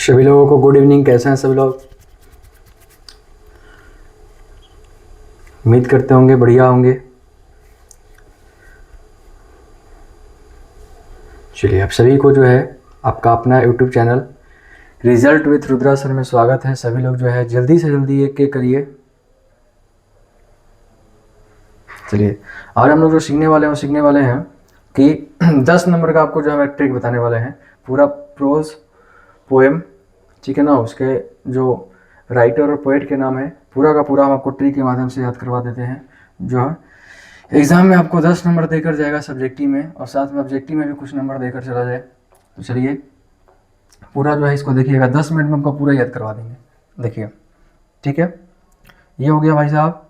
सभी लोगों को गुड इवनिंग। कैसे हैं सभी लोग? उम्मीद करते होंगे बढ़िया होंगे। चलिए, आप सभी को जो है आपका अपना YouTube channel result with Rudra sir में स्वागत है। सभी लोग जो है जल्दी से जल्दी एक एक करिए। चलिए, आज हम लोग जो सीखने वाले हैं कि 10 नंबर का आपको जो है ट्रिक बताने वाले हैं। पूरा प्रोज पोएम, ठीक है ना, उसके जो राइटर और पोएट के नाम है, पूरा का पूरा हम आपको ट्रिक के माध्यम से याद करवा देते हैं। जो है एग्ज़ाम में आपको 10 नंबर देकर जाएगा सब्जेक्टिव में, और साथ में ऑब्जेक्टिव में भी कुछ नंबर देकर चला जाए। तो चलिए पूरा जो है इसको देखिएगा, 10 मिनट में हमको पूरा याद करवा देंगे। देखिए, ठीक है, ये हो गया भाई साहब,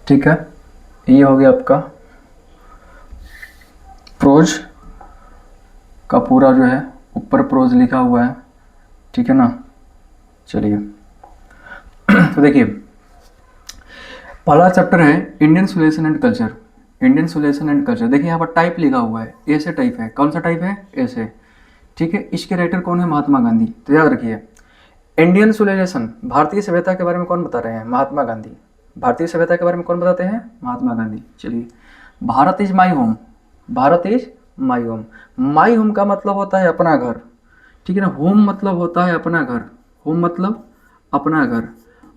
ठीक है, ये हो गया आपका प्रोज का पूरा जो है, ऊपर प्रोज लिखा हुआ है, ठीक है ना। चलिए तो देखिए, पहला चैप्टर है Indian solution and culture. Indian solution and culture, देखिए यहाँ पर टाइप लिखा हुआ है, ए से टाइप है। कौन सा टाइप है? ए से, ठीक है। इसके राइटर कौन है? महात्मा गांधी। तो याद रखिए, इंडियन सिविलाइजेशन, भारतीय सभ्यता के बारे में कौन बता रहे हैं? महात्मा गांधी। भारतीय सभ्यता के बारे में कौन बताते हैं? महात्मा गांधी। चलिए, Bharat is my home. Bharat is my home. My home का मतलब होता है अपना घर, ठीक है ना। होम मतलब होता है अपना घर, होम मतलब अपना घर,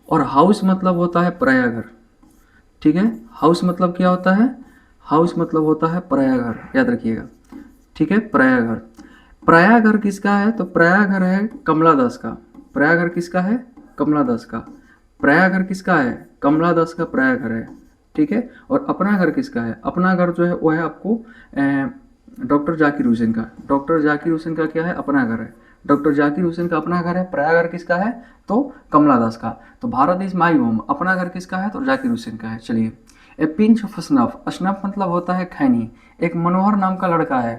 और हाउस मतलब होता है पराया घर, ठीक है। हाउस मतलब क्या होता है? हाउस मतलब होता है पराया घर, याद रखिएगा, ठीक है। पराया घर, पराया घर किसका है? तो पराया घर है कमला दास का। पराया घर किसका है? कमला दास का। पराया घर किसका है? कमला दास का पराया घर है, ठीक है। और अपना घर किसका है? अपना घर जो है वो है आपको डॉक्टर जाकिर हुसैन का। डॉक्टर जाकिर हुसैन का क्या है? अपना घर है। डॉक्टर जाकिर हुसैन का अपना घर है। पराया घर किसका है? तो कमला दास का। तो भारत इज माई होम, अपना घर किसका है? तो जाकिर हुसैन का है। चलिए, ए पिंच ऑफ स्नफ। स्नफ मतलब होता है खैनी। एक मनोहर नाम का लड़का है,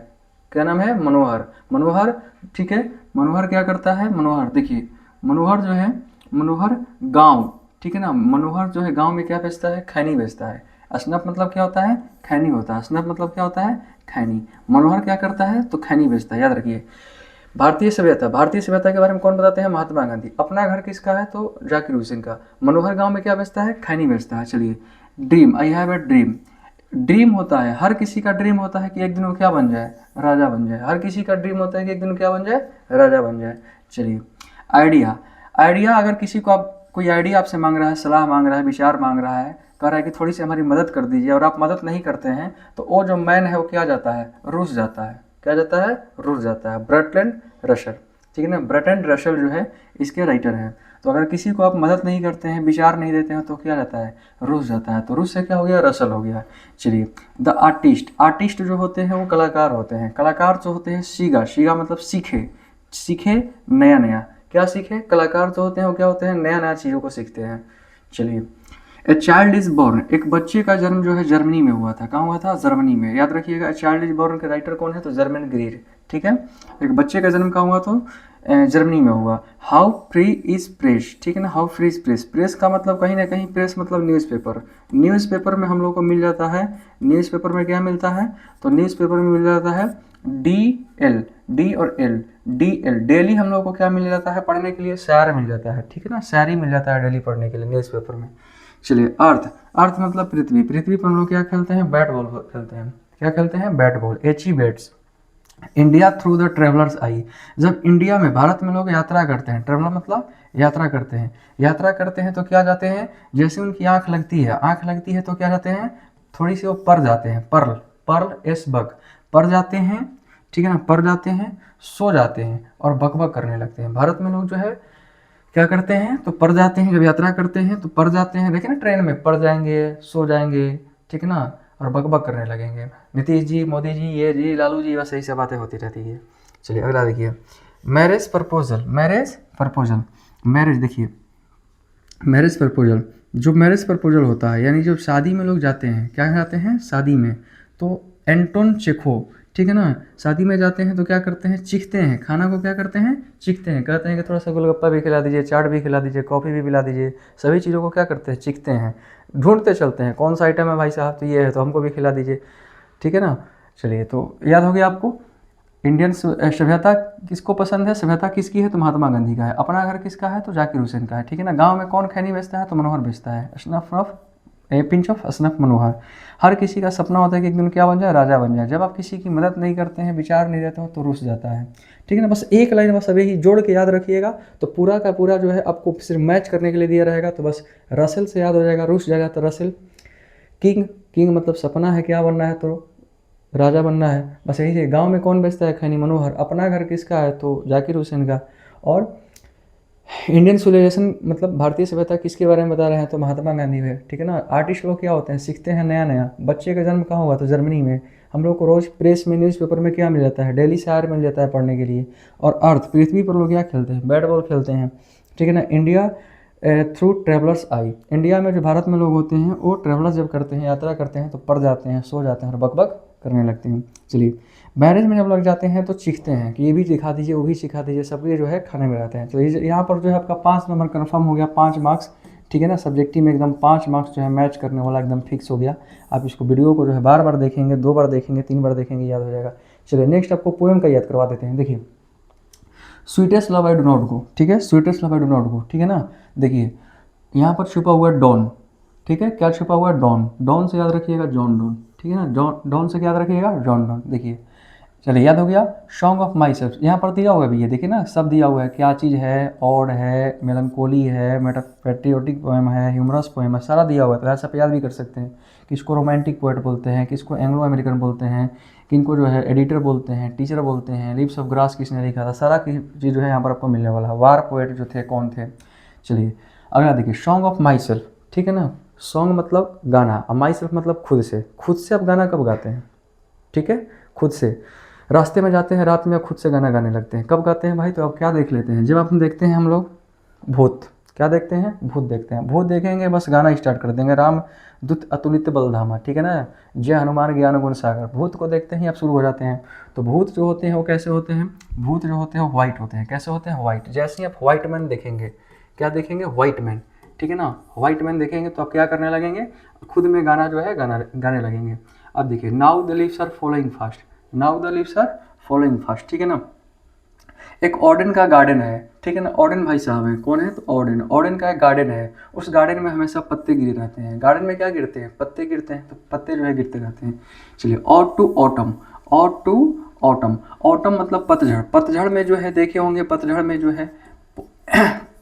क्या नाम है? मनोहर। मनोहर, ठीक है। मनोहर क्या करता है? मनोहर, देखिए, मनोहर जो है, मनोहर गांव, ठीक है ना। मनोहर जो है गांव में क्या बेचता है? खैनी बेचता है। स्नफ मतलब क्या होता है? खैनी होता है। स्नफ मतलब क्या होता है? खैनी। मनोहर क्या करता है? तो खैनी बेचता है, याद रखिए। भारतीय सभ्यता, भारतीय सभ्यता के बारे में कौन बताते हैं? महात्मा गांधी। अपना घर किसका है? तो जाकिर हुसैन का। मनोहर गांव में क्या बेचता है? खैनी बेचता है। चलिए, dream, I have a dream. Dream होता है, हर किसी का ड्रीम होता है कि एक दिन वो क्या बन जाए? राजा बन जाए। हर किसी का ड्रीम होता है कि एक दिन क्या बन जाए? राजा बन जाए। चलिए, आइडिया। आइडिया, अगर किसी को आप कोई आइडिया आपसे मांग रहा है, सलाह मांग रहा है, विचार मांग रहा है, कह रहा है कि थोड़ी सी हमारी मदद कर दीजिए, और आप मदद नहीं करते हैं, तो वो जो मैन है वो क्या जाता है? रुस जाता है। क्या जाता है? रुस जाता है। बर्टलैंड रशल, ठीक है ना। बर्टलैंड रशल जो है इसके राइटर हैं। तो अगर किसी को आप मदद नहीं करते हैं, विचार नहीं देते हैं, तो क्या जाता है? रुस जाता है। तो रुस से क्या हो गया? रसल हो गया। चलिए, द आर्टिस्ट। आर्टिस्ट जो होते हैं वो कलाकार होते हैं। कलाकार जो होते हैं सीगा। सीगा मतलब सीखे, सीखे नया नया। क्या सीखे? कलाकार जो होते हैं वो क्या होते हैं? नया नया चीज़ों को सीखते हैं। चलिए, ए चाइल्ड इज बोर्न। एक बच्चे का जन्म जो है जर्मनी में हुआ था। कहाँ हुआ था? जर्मनी में। याद रखिएगा, ए चाइल्ड इज बोर्न के राइटर कौन है? तो जर्मन ग्रीर, ठीक है। एक बच्चे का जन्म कहाँ हुआ? तो जर्मनी में हुआ। हाउ फ्री इज प्रेस, ठीक है ना। How free is press. Press का मतलब कहीं ना कहीं, प्रेस मतलब न्यूज़पेपर। न्यूज़पेपर में हम लोग को मिल जाता है, न्यूज़पेपर में क्या मिलता है? तो न्यूज़पेपर में मिल जाता है डी एल, डी और एल, डी एल। डेली हम लोग को क्या मिल जाता है पढ़ने के लिए? शायर मिल जाता है, ठीक है ना। शायरी मिल जाता है डेली पढ़ने के लिए न्यूज़पेपर में। चलिए, अर्थ। अर्थ मतलब पृथ्वी। पृथ्वी पर हम लोग क्या खेलते हैं? बैट बॉल खेलते हैं। क्या खेलते हैं? बैट बॉल, एची bats. India through the travellers eye. जब इंडिया में, भारत में लोग यात्रा करते हैं, ट्रेवलर मतलब यात्रा करते हैं। यात्रा करते हैं तो क्या जाते हैं? जैसे उनकी आंख लगती है, आंख लगती है तो क्या जाते हैं? थोड़ी सी वो पर जाते हैं, पर्ल, पर्ल एस बक, पर जाते हैं, ठीक है ना। पर जाते हैं, सो जाते हैं, और बकबक करने लगते हैं। भारत में लोग जो है क्या करते हैं? तो पर जाते हैं। जब यात्रा करते हैं तो पर जाते हैं, देखिए ना, ट्रेन में पर जाएंगे, सो जाएंगे, ठीक है ना, और बकबक करने लगेंगे। नीतीश जी, मोदी जी, ये जी, लालू जी, बस यही सब बातें होती रहती है। चलिए अगला देखिए, marriage proposal. Marriage proposal, marriage, देखिए, मैरिज प्रपोजल, जो मैरिज प्रपोजल होता है, यानी जब शादी में लोग जाते हैं, क्या जाते हैं? शादी में। तो एंटोन चेखो, ठीक है ना, शादी में जाते हैं तो क्या करते हैं? चीखते हैं। खाना को क्या करते हैं? चीखते हैं। कहते हैं कि थोड़ा सा गोलगप्पा भी खिला दीजिए, चाट भी खिला दीजिए, कॉफ़ी भी पिला दीजिए। सभी चीज़ों को क्या करते हैं? चीखते हैं। ढूंढते चलते हैं, कौन सा आइटम है भाई साहब? तो ये है, तो हमको भी खिला दीजिए, ठीक है ना। चलिए, तो याद हो गया आपको। इंडियन सभ्यता किसको पसंद है, सभ्यता किसकी है तो महात्मा गांधी का है। अपना घर किसका है तो जाकिर हुसैन का है, ठीक है ना। गांव में कौन खैनी बेचता है तो मनोहर बेचता है, असनफ ऑफ पिंच ऑफ असनफ मनोहर। हर किसी का सपना होता है कि एक दिन क्या बन जाए, राजा बन जाए। जब आप किसी की मदद नहीं करते हैं, विचार नहीं देते हो तो रुस जाता है, ठीक है ना। बस एक लाइन बस अभी ही जोड़ के याद रखिएगा तो पूरा का पूरा जो है आपको सिर्फ मैच करने के लिए दिया रहेगा, तो बस रसेल से याद हो जाएगा, रुस जाएगा तो रसेल। किंग, किंग मतलब सपना है क्या बनना है तो राजा बनना है, बस यही है। गांव में कौन बेचता है खैनी, मनोहर। अपना घर किसका है तो जाकिर हुसैन का। और इंडियन सिविलाइजेशन मतलब भारतीय सभ्यता किसके बारे में बता रहे हैं तो महात्मा गांधी है, ठीक है ना। आर्टिस्ट लोग क्या होते हैं, सीखते हैं नया नया। बच्चे का जन्म कहाँ हुआ तो जर्मनी में। हम लोग को रोज़ प्रेस में, न्यूज़पेपर में क्या मिल जाता है, डेली शायर मिल जाता है पढ़ने के लिए। और अर्थ, पृथ्वी पर लोग क्या खेलते हैं, बैट बॉल खेलते हैं, ठीक है ना। इंडिया थ्रू ट्रेवलर्स आई, इंडिया में जो भारत में लोग होते हैं वो ट्रेवलर्स जब करते हैं, यात्रा करते हैं तो पड़ जाते हैं, सो जाते हैं और बकबक करने लगते हैं। चलिए, मैरिज में जब लग जाते हैं तो सीखते हैं कि ये भी सिखा दीजिए, वो भी सिखा दीजिए, सब ये जो है खाने में रहते हैं। तो यहाँ पर जो है आपका 5 नंबर कन्फर्म हो गया, 5 मार्क्स, ठीक है ना। सब्जेक्टिव में एकदम 5 मार्क्स जो है मैच करने वाला एकदम फिक्स हो गया। आप इसको वीडियो को जो है बार बार देखेंगे, 2 बार देखेंगे, 3 बार देखेंगे, याद हो जाएगा। चलिए नेक्स्ट आपको पोएम का याद करवा देते हैं। देखिए, sweetest love I do not go, ठीक है, sweetest love I do not go, ठीक है ना। देखिए यहाँ पर छुपा हुआ है डॉन, ठीक है, क्या छुपा हुआ है, डॉन। डॉन से याद रखिएगा जॉन डॉन, ठीक है ना। डॉन से क्या याद रखिएगा, जॉन डॉन। देखिए चलिए याद हो गया। सॉन्ग ऑफ माई सेल्फ यहाँ पर दिया हुआ है भैया, देखिए ना, सब दिया हुआ है। क्या चीज़ है, ऑड है, मेलनकोली है, पेट्रियोटिक पोएम है, ह्यूमरस पोएम है, सारा दिया हुआ है। तो ऐसा आप याद भी कर सकते हैं। किसको रोमांटिक पोएट बोलते हैं, किसको एंग्लो अमेरिकन बोलते हैं, किनको जो है एडिटर बोलते हैं, टीचर बोलते हैं, लिप्स ऑफ ग्रास किसने लिखा था, सारा चीज़ जो है यहाँ पर आपको मिलने वाला है। वार पोएट जो थे कौन थे। चलिए अगला देखिए, सॉन्ग ऑफ माई सेल्फ, ठीक है ना। सॉन्ग मतलब गाना, और माई सेल्फ मतलब खुद से। खुद से आप गाना कब गाते हैं, ठीक है, खुद से। रास्ते में जाते हैं रात में, खुद से गाना गाने लगते हैं। कब गाते हैं भाई, तो अब क्या देख लेते हैं, जब आप देखते हैं हम लोग भूत। क्या देखते हैं, भूत देखते हैं। भूत देखेंगे बस गाना स्टार्ट कर देंगे, राम दूत अतुलित बलधामा, ठीक है ना, जय हनुमान ज्ञान गुण सागर। भूत को देखते ही आप शुरू हो जाते हैं। तो भूत जो होते हैं वो कैसे होते हैं, भूत जो होते हैं व्हाइट होते हैं। कैसे होते हैं, व्हाइट। जैसे ही आप व्हाइट मैन देखेंगे, क्या देखेंगे, व्हाइट मैन, ठीक है ना। व्हाइट मैन देखेंगे तो आप क्या करने लगेंगे, खुद में गाना जो है गाने लगेंगे। अब देखिए, now the leaves are falling fast, now the leaves are falling fast, ठीक है ना। एक ऑर्डन का गार्डन है, ठीक है ना। ऑर्डन भाई साहब हैं, कौन है तो ऑर्डन। ऑर्डन का एक गार्डन है, उस गार्डन में हमेशा पत्ते गिरे रहते हैं। गार्डन में क्या गिरते हैं, पत्ते गिरते हैं, तो पत्ते जो है गिरते रहते हैं। चलिए, ode to autumn, ode to autumn. Autumn मतलब पतझड़। पतझड़ में जो है देखे होंगे, पतझड़ में जो है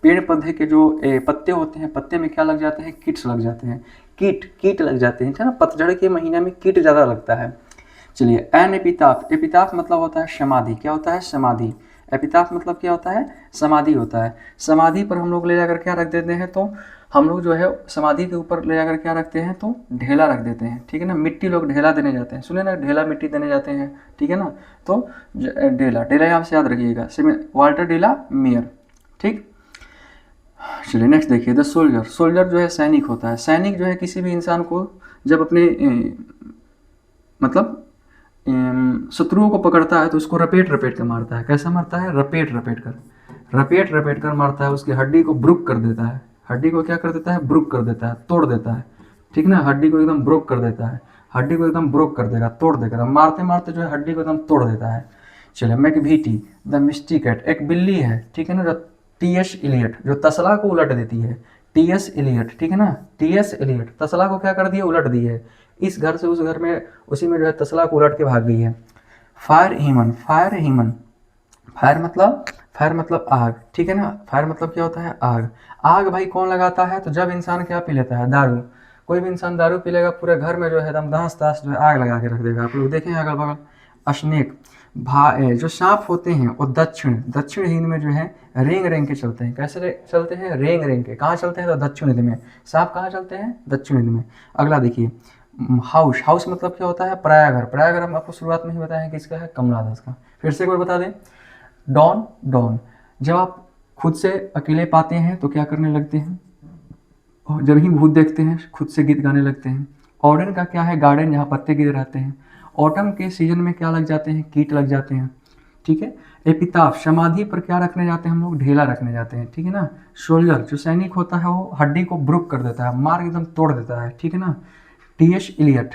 पेड़ पौधे के जो पत्ते होते हैं, पत्ते में क्या लग जाते हैं, कीट्स लग जाते हैं, कीट लग जाते हैं, ठीक है ना। पतझड़ के महीने में कीट ज़्यादा लगता है। चलिए, एन एपिताफ, एपिताफ मतलब होता है समाधि। क्या होता है, समाधि। एपिताफ मतलब क्या होता है, समाधि होता है। समाधि पर हम लोग ले जाकर क्या रख देते हैं, तो हम लोग जो है समाधि के ऊपर ले जाकर क्या रखते हैं, तो ढेला रख देते हैं, ठीक है ना। मिट्टी लोग ढेला देने जाते हैं, सुने ना, ढेला मिट्टी देने जाते हैं, ठीक है ना। तो ढेला, ढेला यहाँ से याद रखिएगा, वाल्टर डेला मेयर, ठीक। चलिए नेक्स्ट देखिए, द सोल्जर। सोल्जर जो है सैनिक होता है। सैनिक जो है किसी भी इंसान को जब अपने मतलब शत्रुओं को पकड़ता है तो उसको रपेट रपेट कर मारता है। कैसा मारता है, रपेट रपेट कर मारता है। उसकी हड्डी को ब्रुक कर देता है। हड्डी को क्या कर देता है, ब्रुक कर देता है, तोड़ देता है, ठीक ना। हड्डी को एकदम ब्रोक कर देता है, हड्डी को एकदम ब्रोक कर देगा, तोड़ देगा। मारते मारते जो है हड्डी को एकदम तोड़ देता है। चलिए, मैकभीटी, द मिस्टी कैट। एक बिल्ली है, ठीक है ना, जो टी.एस. इलियट, जो तसला को उलट देती है। टी.एस. इलियट, ठीक है ना, टी.एस. इलियट तसला को क्या कर दिया, उलट दी है। इस घर से उस घर में, उसी में जो है तसला को उलट के भाग गई है। फायर हीमन, फायर हीमन, फायर मतलब आग, ठीक है ना। फायर मतलब क्या होता है, आग। आग भाई कौन लगाता है, तो जब इंसान क्या पी लेता है, दारू। कोई भी इंसान दारू पी लेगा, पूरे घर में जो है एकदम दास दास जो है आग लगा के रख देगा। आप लोग देखें अगल बगल। स्नेक, जो सांप होते हैं वो दक्षिण हिंद में जो है रेंग रेंग के चलते हैं। कैसे चलते हैं, रेंग रेंग के। कहाँ चलते हैं, तो दक्षिण हिंद में। सांप कहाँ चलते हैं, दक्षिण हिंद में। अगला देखिए, हाउस। हाउस मतलब क्या होता है, पराया घर। पराया घर हम आपको शुरुआत में ही बताया है किसका है, कमला दास का। फिर से एक बार बता दें, डॉन, डॉन जब आप खुद से अकेले पाते हैं तो क्या करने लगते हैं, और जब ही भूत देखते हैं खुद से गीत गाने लगते हैं। ऑर्डन का क्या है, गार्डन जहाँ पत्ते गिरे रहते हैं। ऑटम के सीजन में क्या लग जाते हैं, कीट लग जाते हैं, ठीक है। एपिताफ, समाधि पर क्या रखने जाते हैं हम लोग, ढेला रखने जाते हैं, ठीक है ना। सोल्जर, जो सैनिक होता है वो हड्डी को ब्रुक कर देता है, मार एकदम तोड़ देता है, ठीक है ना। टी.एस. इलियट,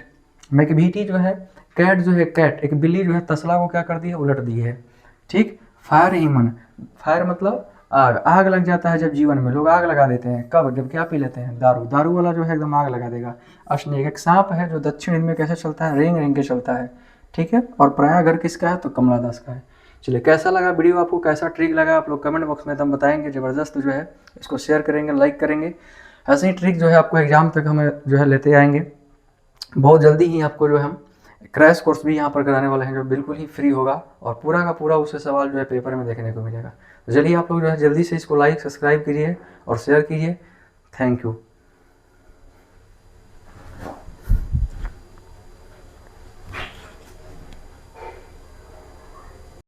मैकभीटी जो है कैट जो है, कैट एक बिल्ली जो है तसला को क्या कर दी है, उलट दी है। ठीक। फायर ह्यूमन, फायर मतलब आग, आग लग जाता है जब जीवन में, लोग आग लगा देते हैं, कब, जब क्या पी लेते हैं, दारू, दारू वाला जो है एकदम आग लगा देगा। स्नेक एक सांप है जो दक्षिण हिंद में कैसे चलता है, रेंग रेंग के चलता है। ठीक है, और पराया घर किसका है, तो कमला दास का है। चलिए, कैसा लगा वीडियो, आपको कैसा ट्रिक लगा, आप लोग कमेंट बॉक्स में एकदम बताएंगे, ज़बरदस्त जो है इसको शेयर करेंगे, लाइक करेंगे। ऐसे ही ट्रिक जो है आपको एग्जाम तक हमें जो है लेते आएंगे। बहुत जल्दी ही आपको जो है हम क्रैश कोर्स भी यहाँ पर कराने वाले हैं, जो बिल्कुल ही फ्री होगा और पूरा का पूरा उससे सवाल जो है पेपर में देखने को मिलेगा। तो चलिए आप लोग जो है जल्दी से इसको लाइक सब्सक्राइब कीजिए और शेयर कीजिए। Thank you.